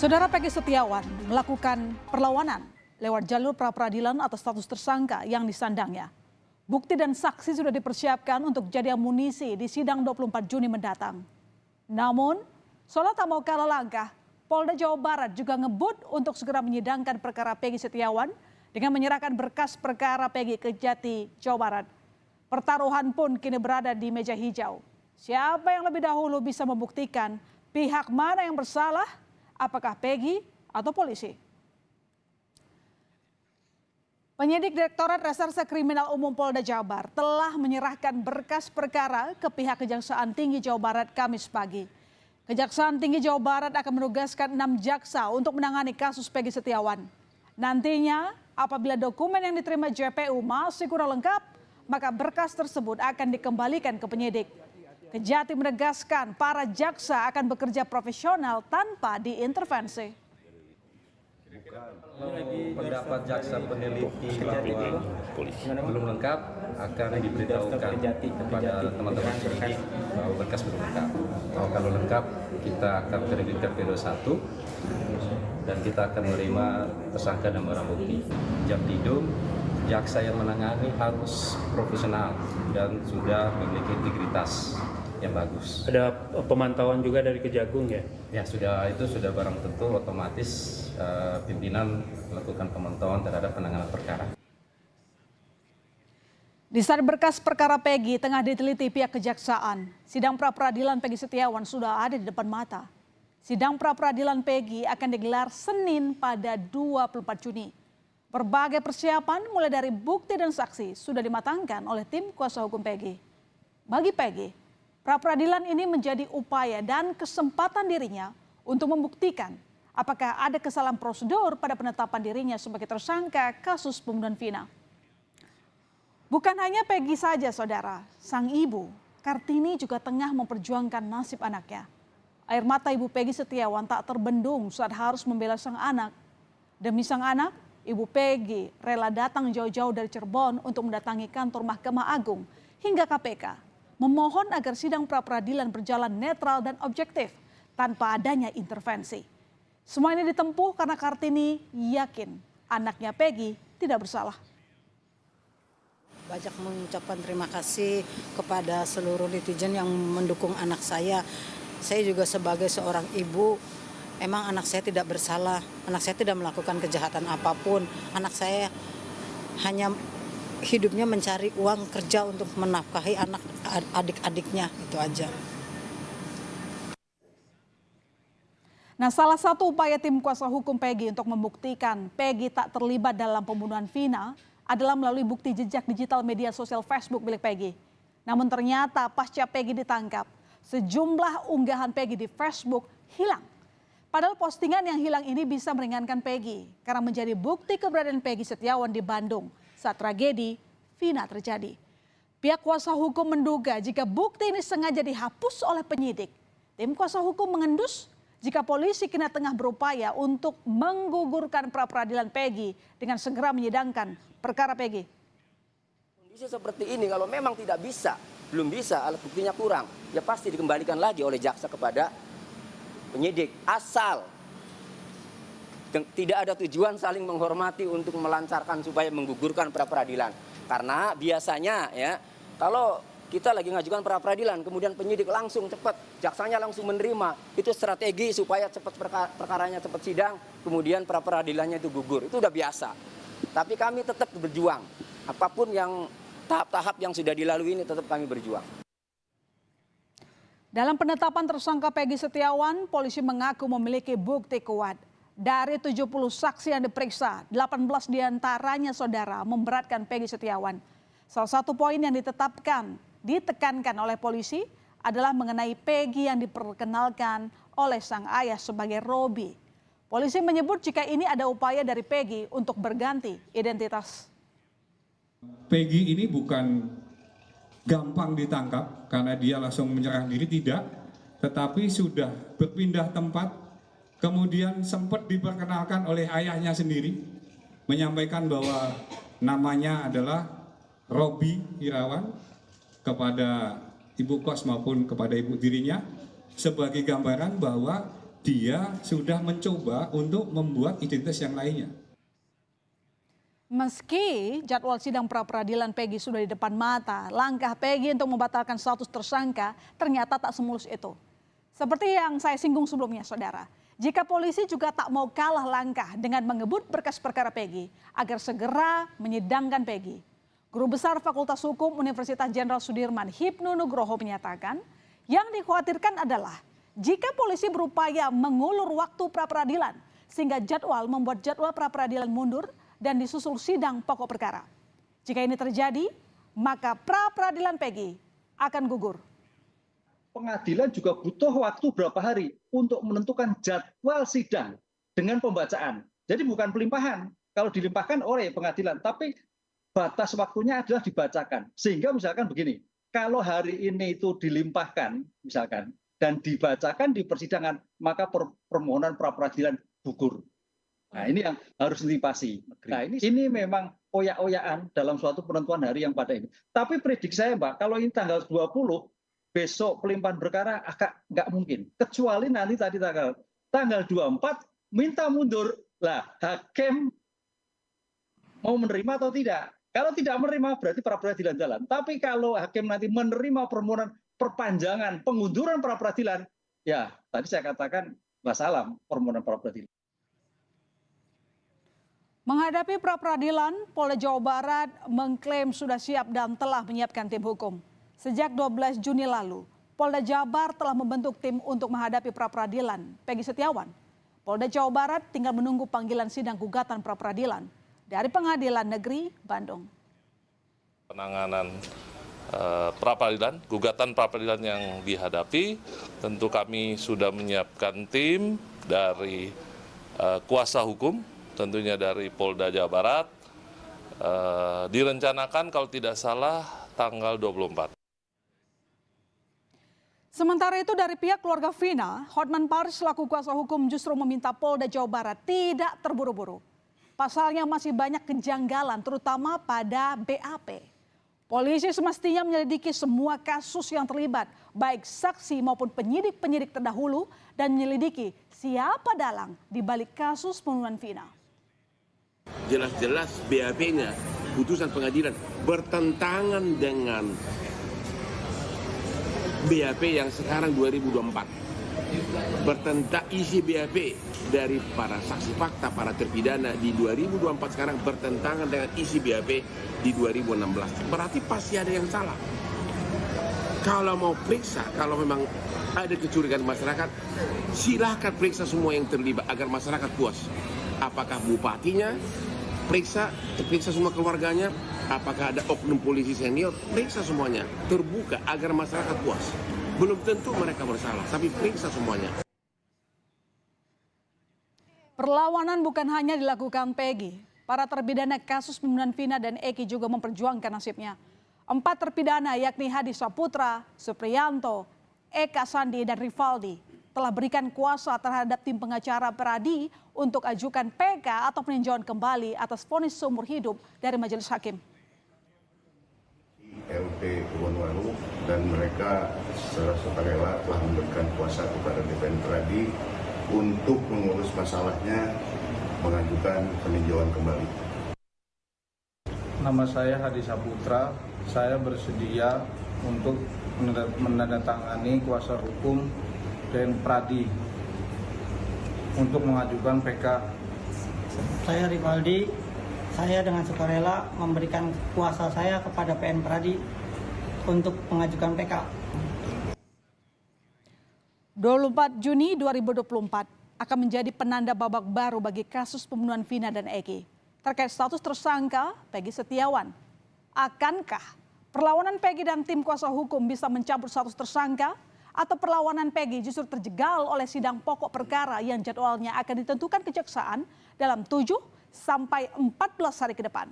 Saudara Peggy Setiawan melakukan perlawanan lewat jalur pra-peradilan atas status tersangka yang disandangnya. Bukti dan saksi sudah dipersiapkan untuk jadi amunisi di sidang 24 Juni mendatang. Namun, Solo tak mau kalah langkah. Polda Jawa Barat juga ngebut untuk segera menyidangkan perkara Peggy Setiawan dengan menyerahkan berkas perkara Peggy ke Jati, Jawa Barat. Pertaruhan pun kini berada di meja hijau. Siapa yang lebih dahulu bisa membuktikan pihak mana yang bersalah, apakah Peggy atau polisi? Penyidik Direktorat Reserse Kriminal Umum Polda Jawa Barat telah menyerahkan berkas perkara ke pihak Kejaksaan Tinggi Jawa Barat Kamis pagi. Kejaksaan Tinggi Jawa Barat akan menugaskan 6 jaksa untuk menangani kasus Peggy Setiawan. Nantinya, apabila dokumen yang diterima JPU masih kurang lengkap, maka berkas tersebut akan dikembalikan ke penyidik. Kejati menegaskan para jaksa akan bekerja profesional tanpa diintervensi. Pendapat jaksa peneliti bahwa belum lengkap akan diberitahukan kepada teman-teman penyidik bahwa berkas belum lengkap. Kalau lengkap kita akan terbitkan P21 dan kita akan menerima tersangka dan barang bukti. Jaktido, jaksa yang menangani harus profesional dan sudah memiliki integritas yang bagus. Ada pemantauan juga dari Kejagung ya? Ya itu sudah barang tentu otomatis pimpinan melakukan pemantauan terhadap penanganan perkara. Di saat berkas perkara Peggy tengah diteliti pihak kejaksaan, sidang pra-peradilan Peggy Setiawan sudah ada di depan mata. Sidang pra-peradilan Peggy akan digelar Senin pada 24 Juni. Berbagai persiapan mulai dari bukti dan saksi sudah dimatangkan oleh tim kuasa hukum Peggy. Bagi Peggy, pra-peradilan ini menjadi upaya dan kesempatan dirinya untuk membuktikan apakah ada kesalahan prosedur pada penetapan dirinya sebagai tersangka kasus pembunuhan Vina. Bukan hanya Peggy saja, saudara, sang ibu Kartini juga tengah memperjuangkan nasib anaknya. Air mata ibu Peggy Setiawan tak terbendung saat harus membela sang anak. Demi sang anak, ibu Peggy rela datang jauh-jauh dari Cirebon untuk mendatangi kantor Mahkamah Agung hingga KPK, memohon agar sidang pra-peradilan berjalan netral dan objektif tanpa adanya intervensi. Semua ini ditempuh karena Kartini yakin anaknya Peggy tidak bersalah. Banyak mengucapkan terima kasih kepada seluruh netizen yang mendukung anak saya. Saya juga sebagai seorang ibu, emang anak saya tidak bersalah. Anak saya tidak melakukan kejahatan apapun. Anak saya hanya hidupnya mencari uang kerja untuk menafkahi anak adik-adiknya, itu aja. Nah, salah satu upaya tim kuasa hukum Peggy untuk membuktikan Peggy tak terlibat dalam pembunuhan Vina adalah melalui bukti jejak digital media sosial Facebook milik Peggy. Namun ternyata pasca Peggy ditangkap, sejumlah unggahan Peggy di Facebook hilang. Padahal postingan yang hilang ini bisa meringankan Peggy karena menjadi bukti keberadaan Peggy Setiawan di Bandung saat tragedi Vina terjadi. Pihak kuasa hukum menduga jika bukti ini sengaja dihapus oleh penyidik. Tim kuasa hukum mengendus jika polisi kini tengah berupaya untuk menggugurkan pra-peradilan Peggy dengan segera menyidangkan perkara Peggy. Kondisi seperti ini kalau memang belum bisa, alat buktinya kurang, ya pasti dikembalikan lagi oleh jaksa kepada penyidik. Asal tidak ada tujuan saling menghormati untuk melancarkan supaya menggugurkan pra-peradilan. Karena biasanya ya kalau kita lagi ngajukan pra-peradilan, kemudian penyidik langsung cepat, jaksanya langsung menerima. Itu strategi supaya cepat perkaranya cepat sidang, kemudian pra-peradilannya itu gugur. Itu udah biasa. Tapi kami tetap berjuang. Apapun yang tahap-tahap yang sudah dilalui ini tetap kami berjuang. Dalam penetapan tersangka Peggy Setiawan, polisi mengaku memiliki bukti kuat. Dari 70 saksi yang diperiksa, 18 diantaranya saudara memberatkan Peggy Setiawan. Salah satu poin yang ditekankan oleh polisi adalah mengenai Peggy yang diperkenalkan oleh sang ayah sebagai Robi. Polisi menyebut jika ini ada upaya dari Peggy untuk berganti identitas. Peggy ini bukan gampang ditangkap karena dia langsung menyerah diri, tidak. Tetapi sudah berpindah tempat, kemudian sempat diperkenalkan oleh ayahnya sendiri, menyampaikan bahwa namanya adalah Robi Irawan kepada ibu kos maupun kepada ibu tirinya, sebagai gambaran bahwa dia sudah mencoba untuk membuat identitas yang lainnya. Meski jadwal sidang pra-peradilan Peggy sudah di depan mata, langkah Peggy untuk membatalkan status tersangka ternyata tak semulus itu. Seperti yang saya singgung sebelumnya, saudara. Jika polisi juga tak mau kalah langkah dengan mengebut berkas perkara Peggy agar segera menyidangkan Peggy. Guru Besar Fakultas Hukum Universitas Jenderal Sudirman Hipnu Nugroho menyatakan yang dikhawatirkan adalah jika polisi berupaya mengulur waktu pra-peradilan sehingga membuat jadwal pra-peradilan mundur dan disusul sidang pokok perkara. Jika ini terjadi, maka pra-peradilan Peggy akan gugur. Pengadilan juga butuh waktu berapa hari untuk menentukan jadwal sidang dengan pembacaan. Jadi bukan pelimpahan. Kalau dilimpahkan oleh pengadilan, tapi batas waktunya adalah dibacakan. Sehingga misalkan begini, kalau hari ini itu dilimpahkan misalkan dan dibacakan di persidangan, maka permohonan pra-peradilan gugur. Nah, ini yang harus dilipasi. Nah, ini memang oyak-oyakan dalam suatu penentuan hari yang pada ini. Tapi prediksi saya, Mbak, kalau ini tanggal 20 besok pelimpahan perkara agak nggak mungkin. Kecuali nanti tadi tanggal 24 minta mundur. Lah, hakim mau menerima atau tidak? Kalau tidak menerima berarti pra-peradilan jalan. Tapi kalau hakim nanti menerima permohonan perpanjangan, pengunduran pra-peradilan, ya tadi saya katakan masalah permohonan pra-peradilan. Menghadapi pra-peradilan, Polda Jawa Barat mengklaim sudah siap dan telah menyiapkan tim hukum. Sejak 12 Juni lalu, Polda Jabar telah membentuk tim untuk menghadapi pra-peradilan Peggy Setiawan. Polda Jawa Barat tinggal menunggu panggilan sidang gugatan pra-peradilan dari Pengadilan Negeri Bandung. Penanganan pra-peradilan, gugatan pra-peradilan yang dihadapi, tentu kami sudah menyiapkan tim dari kuasa hukum, tentunya dari Polda Jawa Barat, direncanakan kalau tidak salah tanggal 24. Sementara itu dari pihak keluarga Vina, Hotman Paris selaku kuasa hukum justru meminta Polda Jawa Barat tidak terburu-buru. Pasalnya masih banyak kejanggalan terutama pada BAP. Polisi semestinya menyelidiki semua kasus yang terlibat, baik saksi maupun penyidik-penyidik terdahulu dan menyelidiki siapa dalang di balik kasus pembunuhan Vina. Jelas-jelas BAP-nya, putusan pengadilan bertentangan dengan BAP yang sekarang 2024. Bertentang isi BAP dari para saksi fakta, para terpidana di 2024 sekarang bertentangan dengan isi BAP di 2016. Berarti pasti ada yang salah. Kalau mau periksa, kalau memang ada kecurigaan masyarakat, silahkan periksa semua yang terlibat agar masyarakat puas. Apakah bupatinya, periksa semua keluarganya, apakah ada oknum polisi senior, periksa semuanya, terbuka agar masyarakat puas. Belum tentu mereka bersalah, tapi periksa semuanya. Perlawanan bukan hanya dilakukan Peggy. Para terpidana kasus pembunuhan Vina dan Eki juga memperjuangkan nasibnya. 4 terpidana yakni Hadi Saputra, Supriyanto, Eka Sandi, dan Rivaldi telah berikan kuasa terhadap tim pengacara Peradi untuk ajukan PK atau peninjauan kembali atas vonis seumur hidup dari majelis hakim. LP Kebonwaru dan mereka secara sukarela telah memberikan kuasa kepada DPN Peradi untuk mengurus masalahnya, mengajukan peninjauan kembali. Nama saya Hadi Saputra, saya bersedia untuk menandatangani kuasa hukum DPN Peradi untuk mengajukan PK. Saya Rivaldi, saya dengan sukarela memberikan kuasa saya kepada PN Peradi untuk mengajukan PK. 24 Juni 2024 akan menjadi penanda babak baru bagi kasus pembunuhan Vina dan Eki. Terkait status tersangka Peggy Setiawan, akankah perlawanan Peggy dan tim kuasa hukum bisa mencabut status tersangka? Atau perlawanan Peggy justru terjegal oleh sidang pokok perkara yang jadwalnya akan ditentukan kejaksaan dalam 7 sampai 14 hari ke depan?